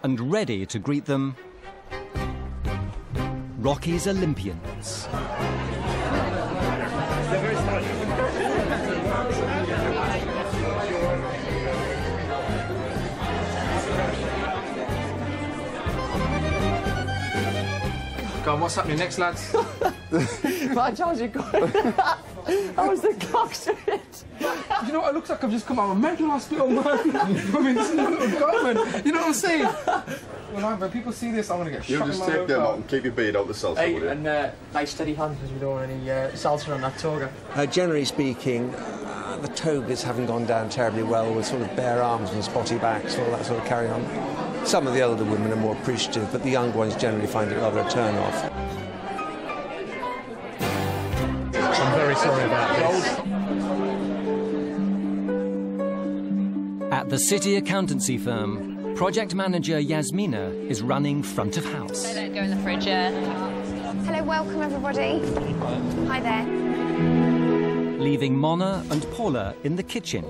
and ready to greet them, Rocky's Olympians. Go on, what's happening next, lads? My charge, you got it. I was the clock straight. You know what? It looks like I've just come out of a mental hospital, man. I mean, this is a little government. You know what I'm saying? When people see this, I'm going to get shot. You just take them out and keep your beard out the salsa, Hey, will you? and nice steady hand, because we don't want any salsa on that toga. Generally speaking, the togas haven't gone down terribly well with sort of bare arms and spotty backs, all that sort of carry on. Some of the older women are more appreciative, but the young ones generally find it rather a turn-off. I'm very sorry about this. At the city accountancy firm, project manager Yasmina is running front of house. They don't go in the fridge, yeah. Hello, welcome everybody. Hi there. Leaving Mona and Paula in the kitchen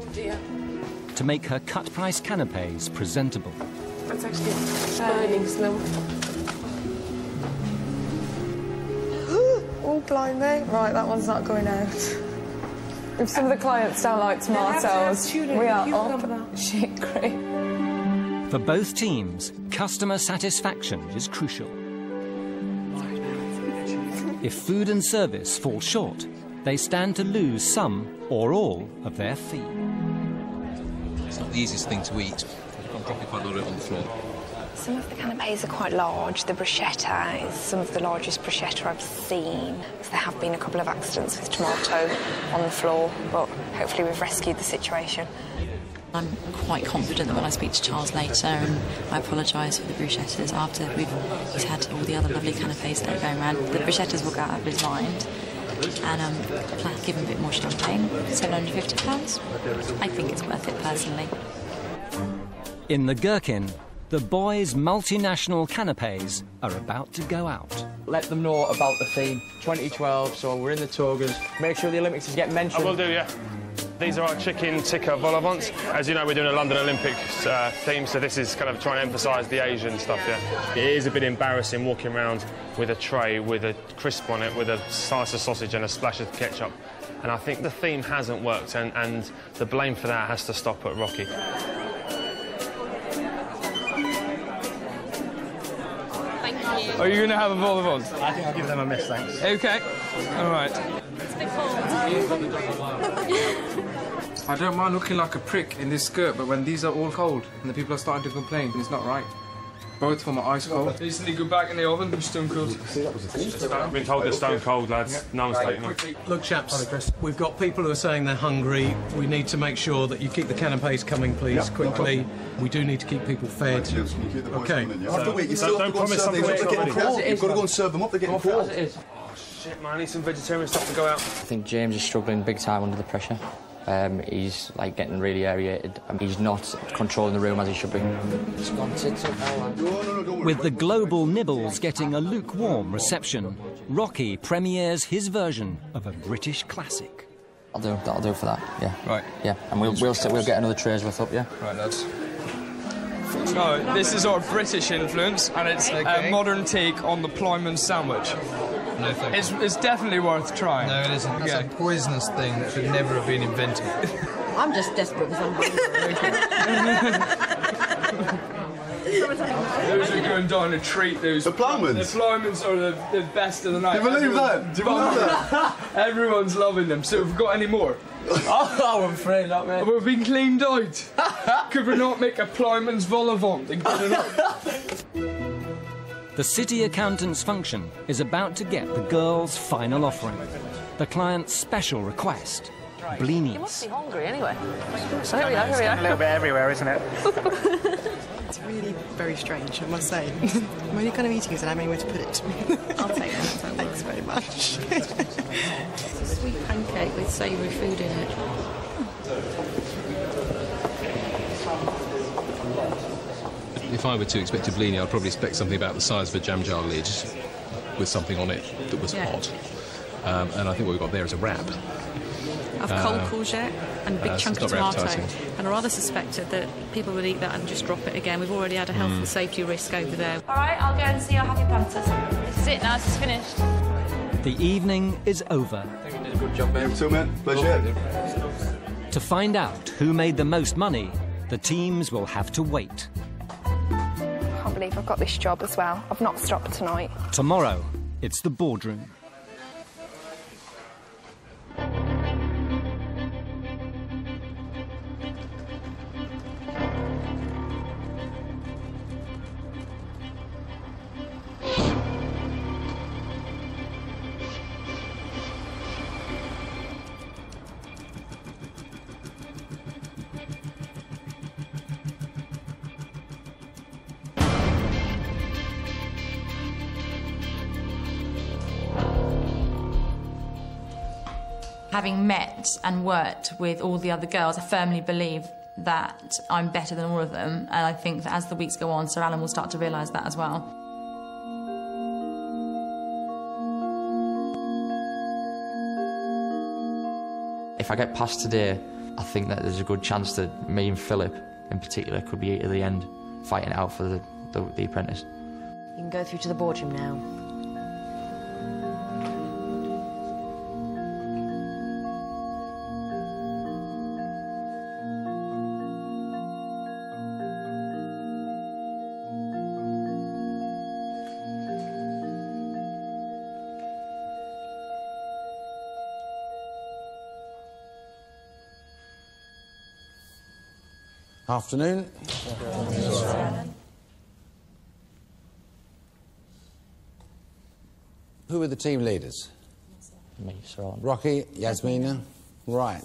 to make her cut-price canapes presentable. That's actually burning smell. Oh, blimey. Right, that one's not going out. If some of the clients don't like tomatoes, we are up shit creek. For both teams, customer satisfaction is crucial. If food and service fall short, they stand to lose some or all of their fee. It's not the easiest thing to eat. I'm dropping quite a lot of it on the floor. Some of the canapes are quite large. The bruschetta is some of the largest bruschetta I've seen. So there have been a couple of accidents with tomato on the floor, but hopefully we've rescued the situation. I'm quite confident that when I speak to Charles later, and I apologise for the bruschettas after he's had all the other lovely canapes that are going around, the bruschettas will go out of his mind. And give him a bit more champagne, £750. I think it's worth it personally. In the Gherkin, the boys' multinational canapes are about to go out. Let them know about the theme, 2012, so we're in the togas. Make sure the Olympics get mentioned. I will do, yeah. These are our chicken tikka vol au vent. As you know, we're doing a London Olympics theme, so this is kind of trying to emphasise the Asian stuff, yeah. It is a bit embarrassing walking around with a tray with a crisp on it, with a slice of sausage and a splash of ketchup. And I think the theme hasn't worked, and the blame for that has to stop at Rocky. Are you going to have a vol au vent? I think I'll give them a miss, thanks. OK. All right. It's a bit cold. I don't mind looking like a prick in this skirt, but when these are all cold and the people are starting to complain, it's not right. Both of them are ice cold. Recently go back in the oven, they're stone cold. I've been told they're stone cold, lads. No one's taking them. Look, chaps, we've got people who are saying they're hungry. We need to make sure that you keep the canapes coming, please, quickly. We do need to keep people fed. OK. After a week, you still have to go and serve these up. They're getting cold. You've got to go and serve them up. They're getting cold. Oh, shit, man. I need some vegetarian stuff to go out. I think James is struggling big time under the pressure. He's like getting really aerated. He's not controlling the room as he should be. With the global nibbles getting a lukewarm reception, Rocky premieres his version of a British classic. That'll do for that, yeah. Right. Yeah, and we'll get another tray's worth up, yeah. Right, lads. So, this is our British influence, and it's a modern take on the Plyman sandwich. No, thank you. It's definitely worth trying. No, it isn't. That's a poisonous thing that should never have been invented. I'm just desperate for something. Those are going down a treat, those. The Plymans? The Plymans are the best of the night. Do you believe that? Do you believe that? Everyone's loving them, so have we got any more? Oh, I'm afraid not, mate. We've been cleaned out. Could we not make a Plyman's vol au vent and get it up? The city accountant's function is about to get the girls' final offering. The client's special request, blinis. You must be hungry anyway. So here we are, here we are. A little bit everywhere, isn't it? It's really very strange, I must say. I'm only kind of eating it and I don't know where to put it. I'll take it. Thanks very much. It's a sweet pancake with savoury food in it. If I were to expect a blini, I'd probably expect something about the size of a jam jar lid with something on it that was hot. And I think what we've got there is a wrap. of cold courgette and a big chunk of tomato. And I rather suspected that people would eat that and just drop it again. We've already had a health and safety risk over there. All right, I'll go and see our happy punters. This is it now, this is finished. The evening is over. I think you did a good job, mate. You too, man. Pleasure. To find out who made the most money, the teams will have to wait. I can't believe I've got this job as well. I've not stopped tonight. Tomorrow, it's the boardroom. Having met and worked with all the other girls, I firmly believe that I'm better than all of them, and I think that as the weeks go on, Sir Alan will start to realise that as well. If I get past today, I think that there's a good chance that me and Philip, in particular, could be at the end, fighting it out for the Apprentice. You can go through to the boardroom now. Afternoon. Who are the team leaders? Me, Sir Alan. Rocky, Yasmina. Right.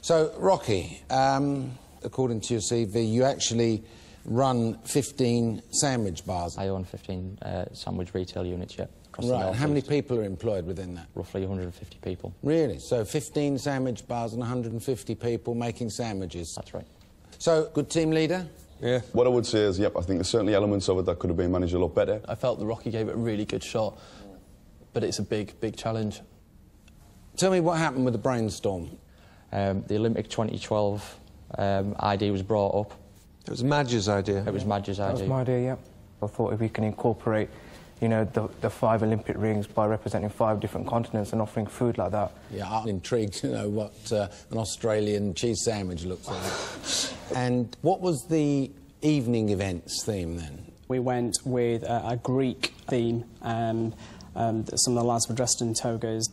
So, Rocky, according to your CV, you actually run 15 sandwich bars. I own 15 sandwich retail units, yeah. Right. How many people are employed within that? Roughly 150 people. Really? So 15 sandwich bars and 150 people making sandwiches? That's right. So, good team leader? Yeah. What I would say is, yep, I think there's certainly elements of it that could have been managed a lot better. I felt that Rocky gave it a really good shot, but it's a big, big challenge. Tell me what happened with the brainstorm. The Olympic 2012 idea was brought up. It was Madge's idea. It was Madge's idea. That was my idea, yeah. I thought if we can incorporate, you know, the 5 Olympic rings by representing 5 different continents and offering food like that. Yeah, I'm intrigued to know what an Australian cheese sandwich looks like. And what was the evening events theme then? We went with a Greek theme. Some of the lads were dressed in togas.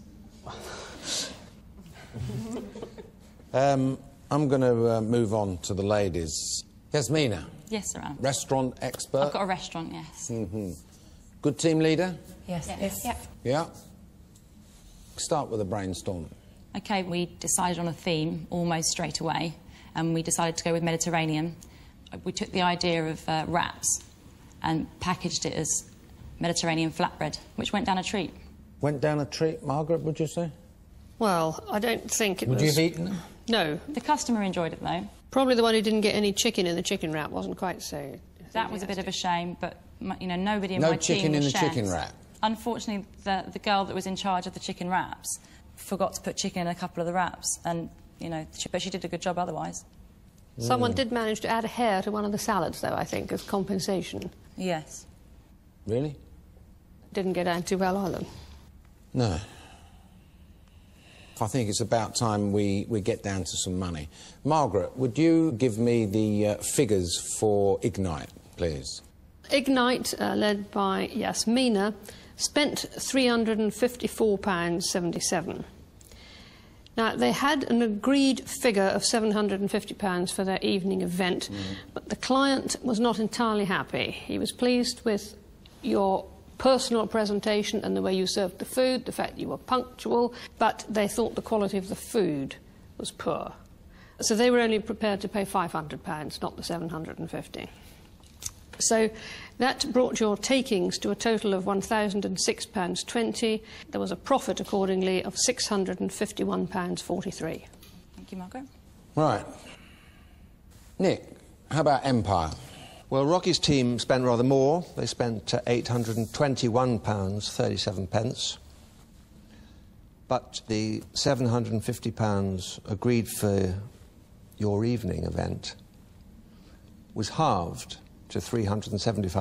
I'm going to move on to the ladies. Yasmina. Yes, Sir Alan. Restaurant expert. I've got a restaurant, yes. Good team leader? Yes. Yep. Yeah. Start with a brainstorm. OK, we decided on a theme almost straight away, and we decided to go with Mediterranean. We took the idea of wraps and packaged it as Mediterranean flatbread, which went down a treat. Went down a treat, Margaret, would you say? Well, I don't think it was... Would you have eaten it? No. The customer enjoyed it, though. Probably the one who didn't get any chicken in the chicken wrap wasn't quite so... That was a bit of a shame, but, you know, nobody in my team was No chicken in the chefs. chicken wrap? Unfortunately, the girl that was in charge of the chicken wraps forgot to put chicken in a couple of the wraps, and, you know, but she did a good job otherwise. Someone did manage to add a hair to one of the salads, though, I think, as compensation. Yes. Really? Didn't get down too well either. No. I think it's about time we get down to some money. Margaret, would you give me the figures for Ignite, please? Ignite, led by Yasmina, spent £354.77. Now, they had an agreed figure of £750 for their evening event, but the client was not entirely happy. He was pleased with your personal presentation and the way you served the food, the fact you were punctual, but they thought the quality of the food was poor. So they were only prepared to pay £500, not the £750. So that brought your takings to a total of £1,006.20. There was a profit, accordingly, of £651.43. Thank you, Margaret. Right. Nick, how about Empire? Well, Rocky's team spent rather more. They spent £821.37. But the £750 agreed for your evening event was halved to £375.